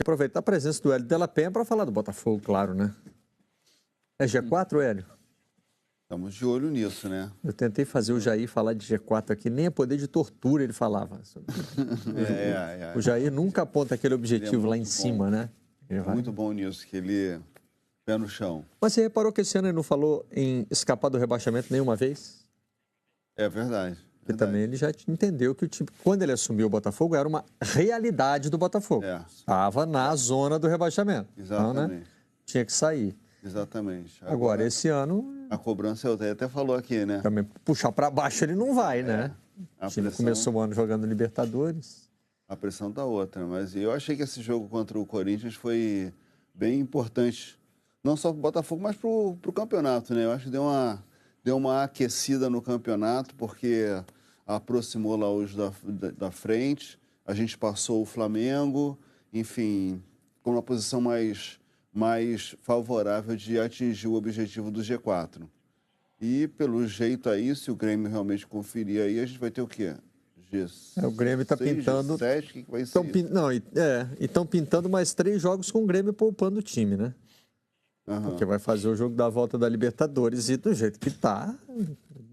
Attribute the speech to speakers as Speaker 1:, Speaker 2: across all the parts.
Speaker 1: Aproveitar a presença do Hélio de la Penha para falar do Botafogo, claro, né? É G4, Hélio?
Speaker 2: Estamos de olho nisso, né?
Speaker 1: Eu tentei fazer o Jair falar de G4 aqui, nem a poder de tortura ele falava. O Jair nunca aponta aquele objetivo lá em cima, né?
Speaker 2: Muito bom nisso, que ele pé no chão.
Speaker 1: Mas você reparou que esse ano ele não falou em escapar do rebaixamento nenhuma vez?
Speaker 2: É verdade.
Speaker 1: Porque também ele já entendeu que o time, quando ele assumiu o Botafogo, era uma realidade do Botafogo. Estava na zona do rebaixamento.
Speaker 2: Exatamente.
Speaker 1: Então, né, tinha que sair.
Speaker 2: Exatamente.
Speaker 1: Agora, esse ano...
Speaker 2: A cobrança, eu até falou aqui, né?
Speaker 1: Também puxar para baixo ele não vai, né?
Speaker 2: A
Speaker 1: O time
Speaker 2: pressão,
Speaker 1: começou o ano jogando Libertadores.
Speaker 2: A pressão tá outra, mas eu achei que esse jogo contra o Corinthians foi bem importante. Não só para o Botafogo, mas para o campeonato, né? Eu acho que deu uma aquecida no campeonato, porque aproximou lá os da frente, a gente passou o Flamengo, enfim, com uma posição mais favorável de atingir o objetivo do G4. E, pelo jeito aí, se o Grêmio realmente conferir aí, a gente vai ter o quê?
Speaker 1: O Grêmio está pintando...
Speaker 2: G7, o que vai ser?
Speaker 1: E estão pintando mais 3 jogos com o Grêmio poupando o time, né? Porque vai fazer o jogo da volta da Libertadores e do jeito que está,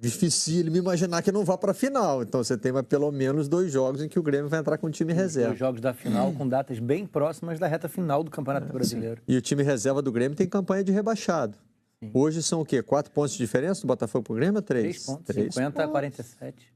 Speaker 1: difícil me imaginar que não vá para a final. Então você tem pelo menos 2 jogos em que o Grêmio vai entrar com o time reserva.
Speaker 3: 2 jogos da final com datas bem próximas da reta final do Campeonato Brasileiro.
Speaker 1: E o time reserva do Grêmio tem campanha de rebaixado. Sim. Hoje são o quê? 4 pontos de diferença do Botafogo para o Grêmio? 3
Speaker 3: pontos, 50 a 47.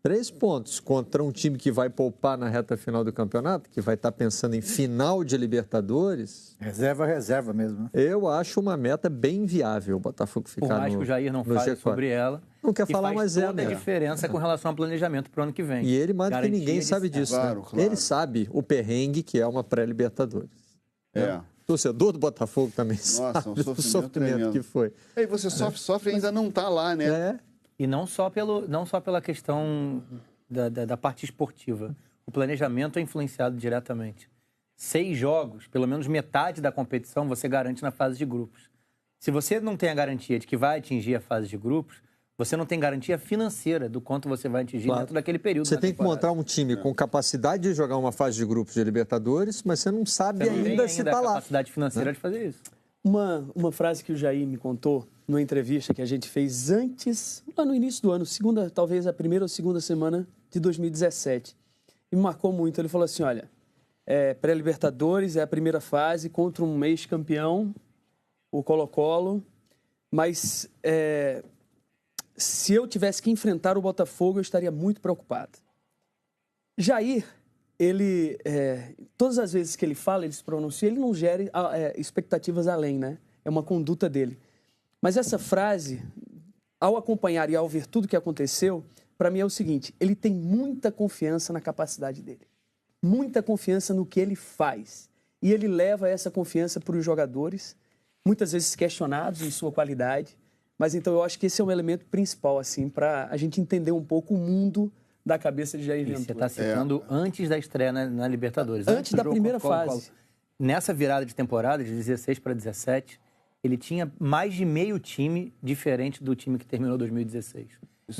Speaker 1: 3 pontos contra um time que vai poupar na reta final do campeonato, que vai estar pensando em final de Libertadores.
Speaker 4: Reserva mesmo. Né?
Speaker 1: Eu acho uma meta bem viável o Botafogo ficar no
Speaker 3: Por mais que o Jair não fale sobre ela.
Speaker 1: Não quer falar, mas
Speaker 3: faz toda a diferença com relação ao planejamento para o ano que vem.
Speaker 1: E ele, mais do que ninguém, sabe disso. Claro, né? Claro. Ele sabe o perrengue que é uma pré-Libertadores. Né? O torcedor do Botafogo também sabe o sofrimento que foi.
Speaker 2: E você sofre e ainda não está lá, né?
Speaker 3: E não só pela questão da parte esportiva. O planejamento é influenciado diretamente. 6 jogos, pelo menos metade da competição, você garante na fase de grupos. Se você não tem a garantia de que vai atingir a fase de grupos, você não tem garantia financeira do quanto você vai atingir dentro daquele período.
Speaker 1: Você tem que montar um time com capacidade de jogar uma fase de grupos de Libertadores, mas você não sabe ainda se está lá.
Speaker 3: A capacidade financeira de fazer isso.
Speaker 5: Uma frase que o Jair me contou numa entrevista que a gente fez antes, lá no início do ano, talvez a primeira ou segunda semana de 2017. E me marcou muito. Ele falou assim, olha, pré-Libertadores é a primeira fase contra um ex-campeão, o Colo-Colo, mas se eu tivesse que enfrentar o Botafogo, eu estaria muito preocupado. Jair, ele, todas as vezes que ele fala, ele se pronuncia, ele não gera expectativas além, né? É uma conduta dele. Mas essa frase, ao acompanhar e ao ver tudo que aconteceu, para mim é o seguinte, ele tem muita confiança na capacidade dele, muita confiança no que ele faz. E ele leva essa confiança para os jogadores, muitas vezes questionados em sua qualidade, mas então eu acho que esse é um elemento principal, assim, para a gente entender um pouco o mundo da cabeça de Jair Ventura.
Speaker 3: Você está citando antes da estreia na Libertadores.
Speaker 5: Antes da primeira fase.
Speaker 3: Nessa virada de temporada, de 16 para 17, ele tinha mais de meio time diferente do time que terminou 2016.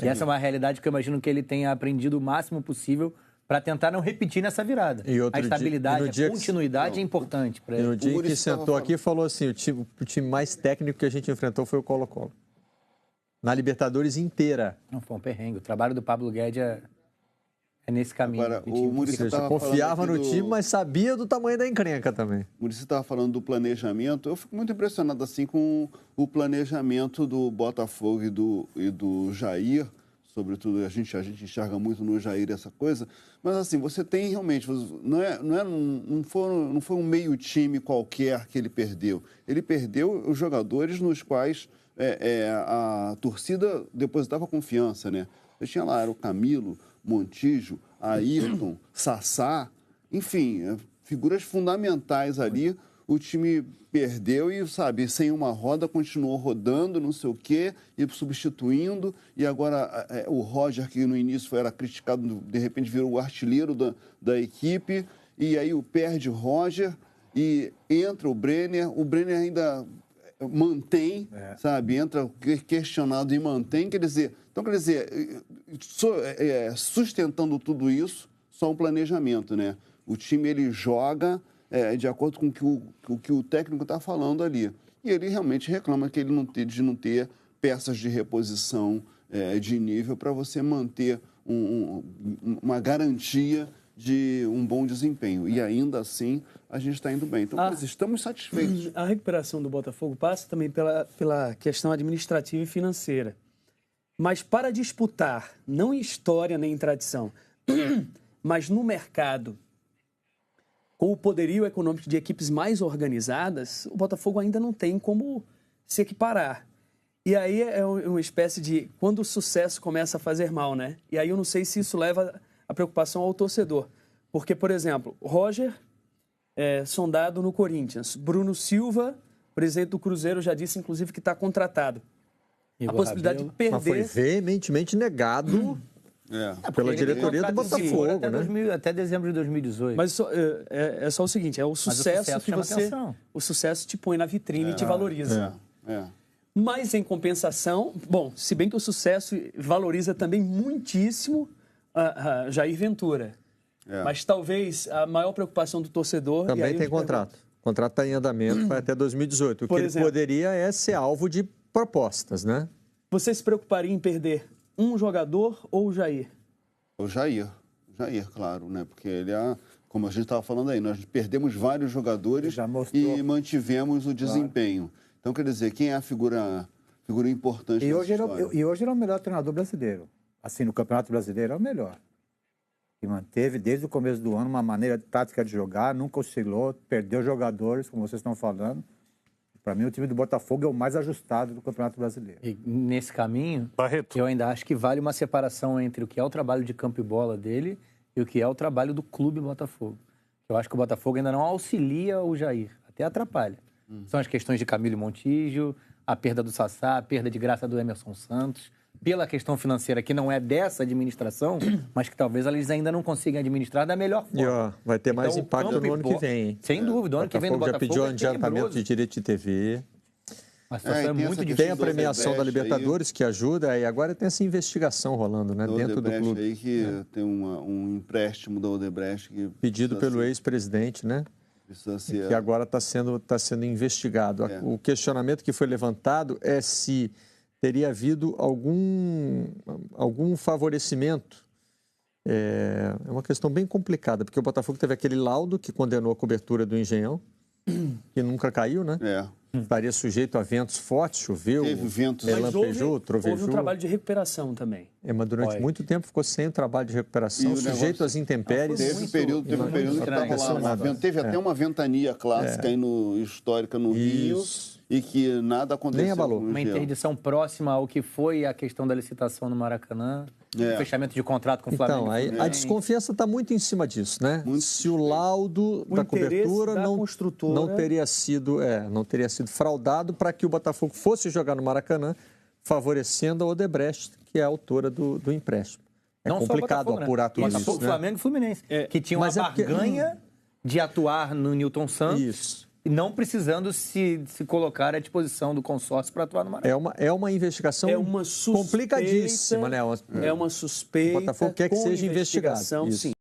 Speaker 3: E essa é uma realidade que eu imagino que ele tenha aprendido o máximo possível para tentar não repetir nessa virada. A estabilidade, a continuidade é importante para ele.
Speaker 1: E no dia que sentou aqui e falou assim, o time mais técnico que a gente enfrentou foi o Colo-Colo. Na Libertadores inteira.
Speaker 3: Não, foi um perrengue. O trabalho do Pablo Guedes é nesse caminho.
Speaker 2: Agora, o Muricy
Speaker 1: confiava no time, mas sabia do tamanho da encrenca também.
Speaker 2: O Muricy estava falando do planejamento. Eu fico muito impressionado assim com o planejamento do Botafogo e do Jair. Sobretudo, a gente enxerga muito no Jair essa coisa. Mas assim, você tem realmente... Não foi um meio time qualquer que ele perdeu. Ele perdeu os jogadores nos quais a torcida depositava confiança, né? Você tinha lá, era o Camilo, Montijo, Ayrton, Sassá, enfim, figuras fundamentais ali. O time perdeu e, sabe, sem uma roda, continuou rodando, não sei o quê, e substituindo. E agora o Roger, que no início era criticado, de repente virou o artilheiro da equipe. E aí perde o Roger e entra o Brenner. O Brenner ainda mantém, sabe, entra questionado e mantém. Quer dizer, sustentando tudo isso, só um planejamento, né? O time, ele joga de acordo com o que o técnico está falando ali. E ele realmente reclama que ele de não ter peças de reposição de nível para você manter uma garantia de um bom desempenho. E ainda assim, a gente está indo bem. Então, nós estamos satisfeitos.
Speaker 5: A recuperação do Botafogo passa também pela questão administrativa e financeira. Mas para disputar, não em história nem em tradição, mas no mercado, com o poderio econômico de equipes mais organizadas, o Botafogo ainda não tem como se equiparar. E aí é uma espécie de quando o sucesso começa a fazer mal, né? E aí eu não sei se isso leva a preocupação ao torcedor. Porque, por exemplo, Roger, sondado no Corinthians. Bruno Silva, presidente do Cruzeiro, já disse, inclusive, que está contratado.
Speaker 3: Igor
Speaker 5: a possibilidade
Speaker 3: Rabelo.
Speaker 5: de perder...
Speaker 1: Mas foi veementemente negado pela diretoria do Botafogo, né?
Speaker 3: Até dezembro de 2018.
Speaker 5: Mas é só o seguinte, é o sucesso que você... O sucesso te põe na vitrine e te valoriza. Mas, em compensação, bom, se bem que o sucesso valoriza também muitíssimo Jair Ventura. Mas talvez a maior preocupação do torcedor...
Speaker 1: Também tem contrato. O contrato está em andamento, vai até 2018. O que ele poderia ser alvo de propostas, né?
Speaker 5: Você se preocuparia em perder um jogador ou o Jair?
Speaker 2: O Jair, claro, né? Porque ele como a gente estava falando aí, nós perdemos vários jogadores e mantivemos o desempenho. Então, quer dizer, quem é a figura importante
Speaker 4: e
Speaker 2: nessa
Speaker 4: hoje
Speaker 2: história?
Speaker 4: E hoje ele é o melhor treinador brasileiro. Assim, no Campeonato Brasileiro é o melhor. E manteve, desde o começo do ano, uma maneira tática de jogar, nunca oscilou, perdeu jogadores, como vocês estão falando. Para mim, o time do Botafogo é o mais ajustado do Campeonato Brasileiro.
Speaker 3: E nesse caminho, eu ainda acho que vale uma separação entre o que é o trabalho de campo e bola dele e o que é o trabalho do clube Botafogo. Eu acho que o Botafogo ainda não auxilia o Jair, até atrapalha. São as questões de Camilo e Montijo, a perda do Sassá, a perda de graça do Emerson Santos, pela questão financeira que não é dessa administração, mas que talvez eles ainda não consigam administrar da melhor forma.
Speaker 1: E vai ter mais impacto no ano que vem, hein?
Speaker 3: Sem dúvida, o ano que vem do Botafogo
Speaker 1: já pediu adiantamento de direito de TV.
Speaker 3: A situação é muito difícil.
Speaker 1: Tem a premiação da Libertadores que ajuda, e agora tem essa investigação rolando, né, dentro do clube.
Speaker 2: Aí que tem um empréstimo da Odebrecht que
Speaker 1: pedido pelo ex-presidente, né? Que agora está sendo investigado. O questionamento que foi levantado é se teria havido algum favorecimento. É uma questão bem complicada, porque o Botafogo teve aquele laudo que condenou a cobertura do Engenhão, que nunca caiu, né? Estaria sujeito a ventos fortes, choveu, lampejou, trovejou.
Speaker 5: Houve um trabalho de recuperação também.
Speaker 1: Mas durante muito tempo ficou sem o trabalho de recuperação, sujeito às intempéries.
Speaker 2: Teve um período que estava lá. Teve até uma ventania clássica histórica no Rio e que nada aconteceu.
Speaker 1: Nem abalou.
Speaker 3: Uma interdição próxima ao que foi a questão da licitação no Maracanã. O fechamento de contrato com o Flamengo.
Speaker 1: Então, a desconfiança está muito em cima disso, né? Se o laudo da cobertura não teria sido fraudado para que o Botafogo fosse jogar no Maracanã, favorecendo a Odebrecht, que é a autora do empréstimo.
Speaker 3: Não
Speaker 1: complicado apurar tudo isso.
Speaker 3: Botafogo, Flamengo e Fluminense, que tinham uma barganha de atuar no Newton Santos. E não precisando se colocar à disposição do consórcio para atuar no Maracanã.
Speaker 1: É uma investigação complicadíssima, né?
Speaker 5: É uma suspeita.
Speaker 1: O Botafogo quer que seja investigado.
Speaker 5: Sim.